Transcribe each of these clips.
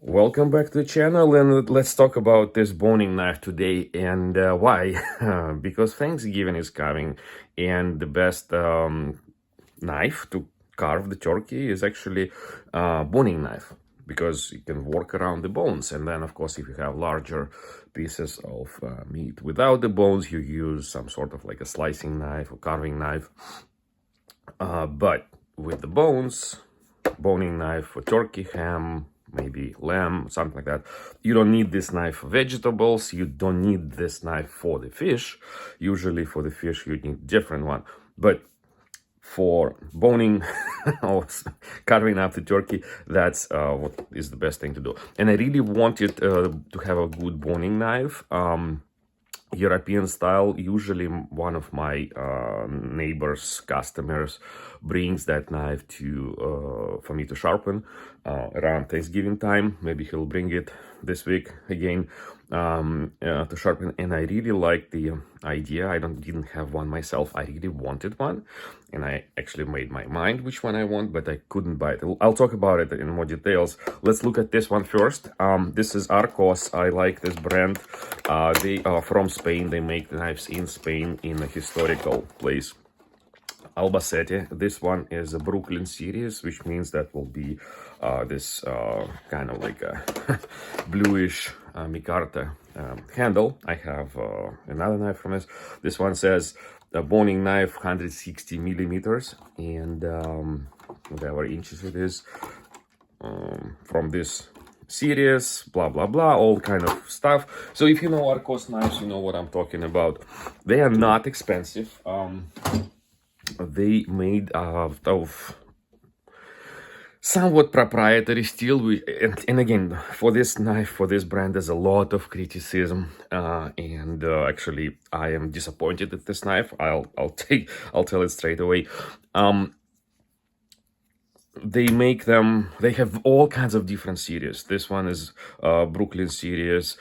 Welcome back to the channel, and let's talk about this boning knife today. And why? Because Thanksgiving is coming, and the best knife to carve the turkey is actually boning knife, because you can work around the bones. And then, of course, if you have larger pieces of meat without the bones, you use some sort of like a slicing knife or carving knife. But with the bones, boning knife for turkey, ham, maybe lamb, something like that. You don't need this knife for vegetables. You don't need this knife for the fish. Usually for the fish, you need different one. But for boning or carving up the turkey, that's what is the best thing to do. And I really wanted to have a good boning knife. European style. Usually one of my neighbors, customers, brings that knife to for me to sharpen around Thanksgiving time. Maybe he'll bring it this week again to sharpen. And I really like the idea. I didn't have one myself. I really wanted one, and I actually made my mind which one I want, but I couldn't buy it. I'll talk about it in more details. Let's look at this one first. This is ARCOS. I like this brand. They are from Spain. They make knives in Spain in a historical place, Albacete. This one is a Brooklyn series, which means that will be this kind of like a bluish micarta handle. I have another knife from this. This one says a boning knife, 160 millimeters, and whatever inches it is, from this series, blah blah blah, all kind of stuff. So if you know ARCOS knives, you know what I'm talking about. They are not expensive. They made out of somewhat proprietary steel. And again, for this knife, for this brand, there's a lot of criticism, and actually I am disappointed at this knife. I'll tell it straight away. They make them, they have all kinds of different series. This one is Brooklyn series,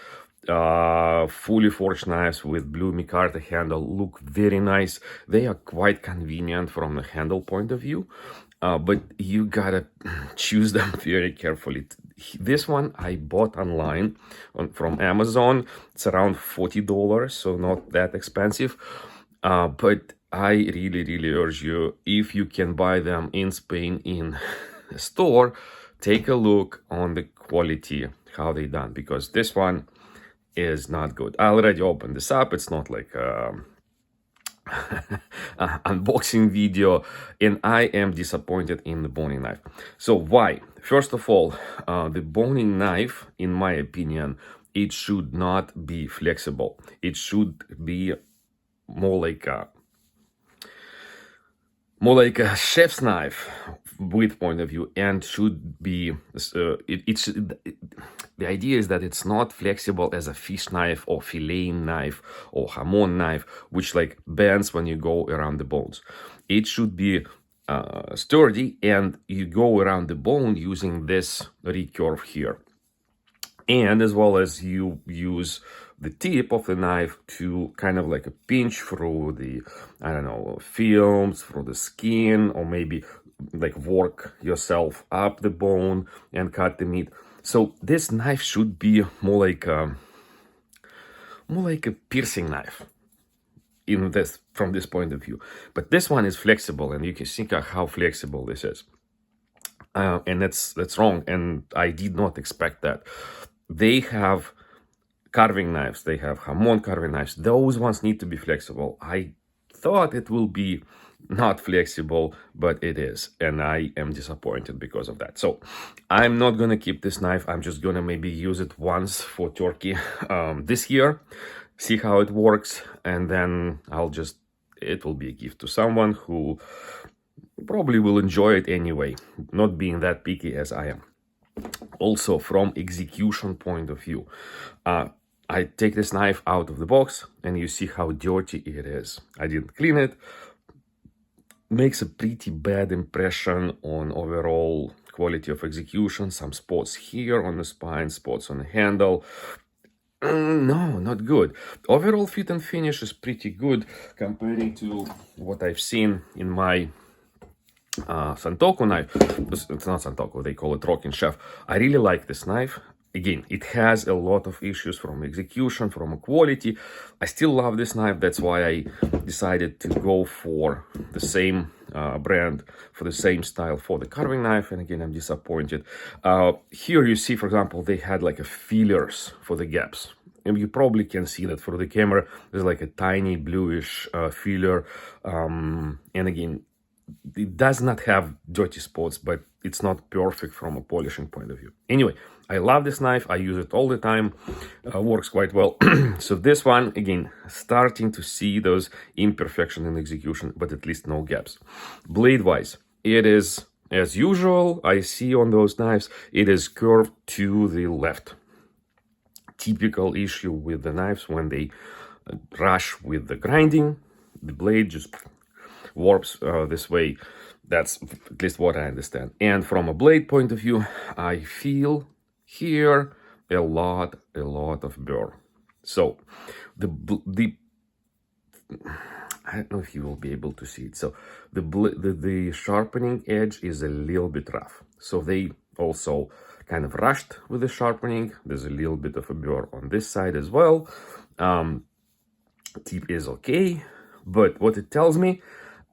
fully forged knives with blue micarta handle, look very nice. They are quite convenient from the handle point of view, but you gotta choose them very carefully. This one I bought online from Amazon. It's around $40, so not that expensive, but I really urge you, if you can buy them in Spain in a store, take a look on the quality, how they done, because this one is not good. I already opened this up. It's not like unboxing video, and I am disappointed in the boning knife. So why? First of all, the boning knife, in my opinion, it should not be flexible. It should be more like a chef's knife with point of view, and should be the idea is that it's not flexible as a fish knife or fillet knife or hamon knife, which like bends when you go around the bones. It should be sturdy, and you go around the bone using this recurve here, and as well as you use the tip of the knife to kind of like a pinch through the, I don't know, films, through the skin, or maybe like work yourself up the bone and cut the meat. So this knife should be more like a piercing knife in this, from this point of view. But this one is flexible, and you can see how flexible this is. And that's wrong, and I did not expect that. They have carving knives, they have hamon carving knives. Those ones need to be flexible. I thought it will be not flexible, but it is, and I am disappointed because of that. So I'm not gonna keep this knife. I'm just gonna maybe use it once for turkey this year, see how it works, and then it will be a gift to someone who probably will enjoy it anyway, not being that picky as I am. Also, from execution point of view, I take this knife out of the box, and you see how dirty it is. I didn't clean it. Makes a pretty bad impression on overall quality of execution. Some spots here on the spine, spots on the handle. No, not good. Overall fit and finish is pretty good comparing to what I've seen in my Santoku knife. It's not Santoku, they call it Rocking Chef. I really like this knife. Again, it has a lot of issues from execution, from quality. I still love this knife. That's why I decided to go for the same brand, for the same style for the carving knife. And again, I'm disappointed. Here you see, for example, they had like a fillers for the gaps. And you probably can see that for the camera. There's like a tiny bluish filler. And again, it does not have dirty spots, but it's not perfect from a polishing point of view. Anyway, I love this knife. I use it all the time. Works quite well. So this one, again, starting to see those imperfections in execution, but at least no gaps. Blade-wise, it is, as usual, I see on those knives, it is curved to the left. Typical issue with the knives when they rush with the grinding, the blade just warps this way. That's at least what I understand. And from a blade point of view, I feel here a lot of burr. So the I don't know if you will be able to see it. So the sharpening edge is a little bit rough. So they also kind of rushed with the sharpening. There's a little bit of a burr on this side as well. Tip is okay, but what it tells me,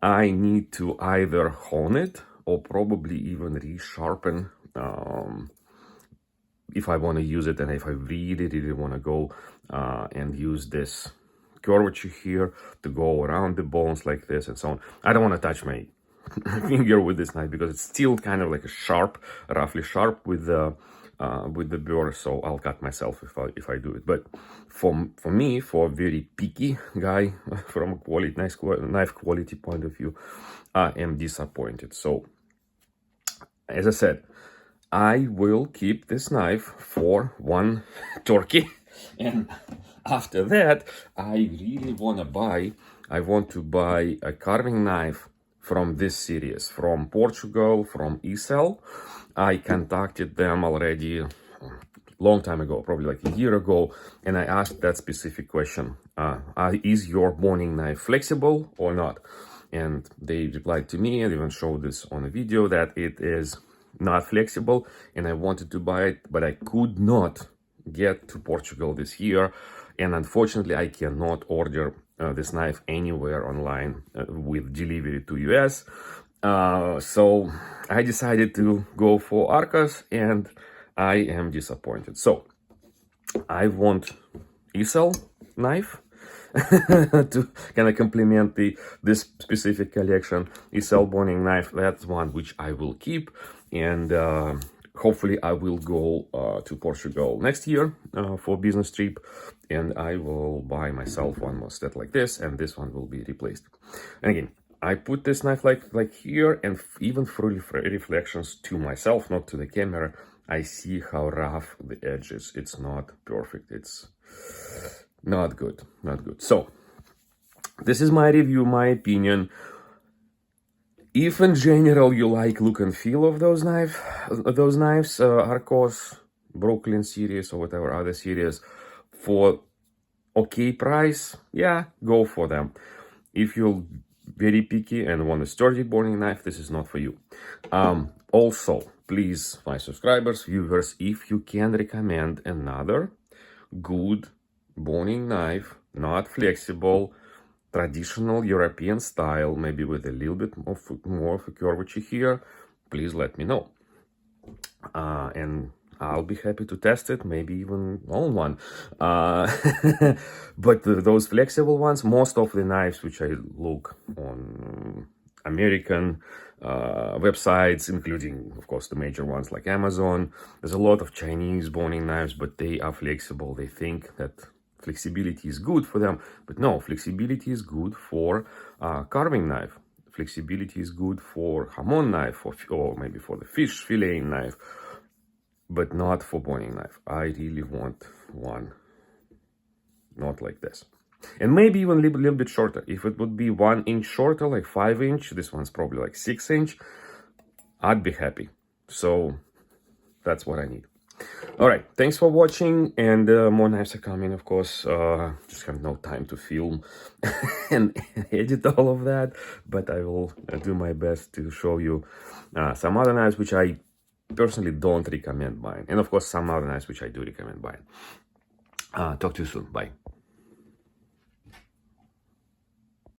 I need to either hone it or probably even resharpen if I want to use it, and if I really want to go and use this curvature here to go around the bones like this and so on. I don't want to touch my finger with this knife because it's still kind of like a sharp, roughly sharp with the burr, so I'll cut myself if I do it. But for me, for a very picky guy from a quality knife quality point of view, I am disappointed. So as I said, I will keep this knife for one turkey, and after that I really want to buy a carving knife from this series, from Portugal, from Isel. I contacted them already a long time ago, probably like a year ago, and I asked that specific question. Is your boning knife flexible or not? And they replied to me, and even showed this on a video, that it is not flexible, and I wanted to buy it, but I could not get to Portugal this year, and unfortunately I cannot order this knife anywhere online with delivery to US. So I decided to go for ARCOS, and I am disappointed. So I want Isel knife to kind of complement this specific collection. Isel boning knife, that's one which I will keep, and hopefully I will go to Portugal next year for business trip, and I will buy myself one more set like this, and this one will be replaced. And again, I put this knife like here, and even through reflections to myself, not to the camera, I see how rough the edge is. It's not perfect. It's not good, not good. So this is my review, my opinion. If in general you like look and feel of those knives, ARCOS, Brooklyn series or whatever other series, for okay price, yeah, go for them. If you're very picky and want a sturdy boning knife, this is not for you. Also, please, my subscribers, viewers, if you can recommend another good boning knife, not flexible, traditional European style, maybe with a little bit more of a curvature here, please let me know. And I'll be happy to test it, maybe even own one. But those flexible ones, most of the knives which I look on American websites, including, of course, the major ones like Amazon, there's a lot of Chinese boning knives, but they are flexible. They think that flexibility is good for them, but no, flexibility is good for carving knife. Flexibility is good for hamon knife, or maybe for the fish filleting knife, but not for boning knife. I really want one not like this. And maybe even a little bit shorter. If it would be 1 inch shorter, like 5 inch, this one's probably like 6 inch, I'd be happy. So that's what I need. All right, thanks for watching, and more knives are coming, of course. Just have no time to film and edit all of that, but I will do my best to show you some other knives which I personally don't recommend buying, and of course some other knives which I do recommend buying. Talk to you soon. Bye.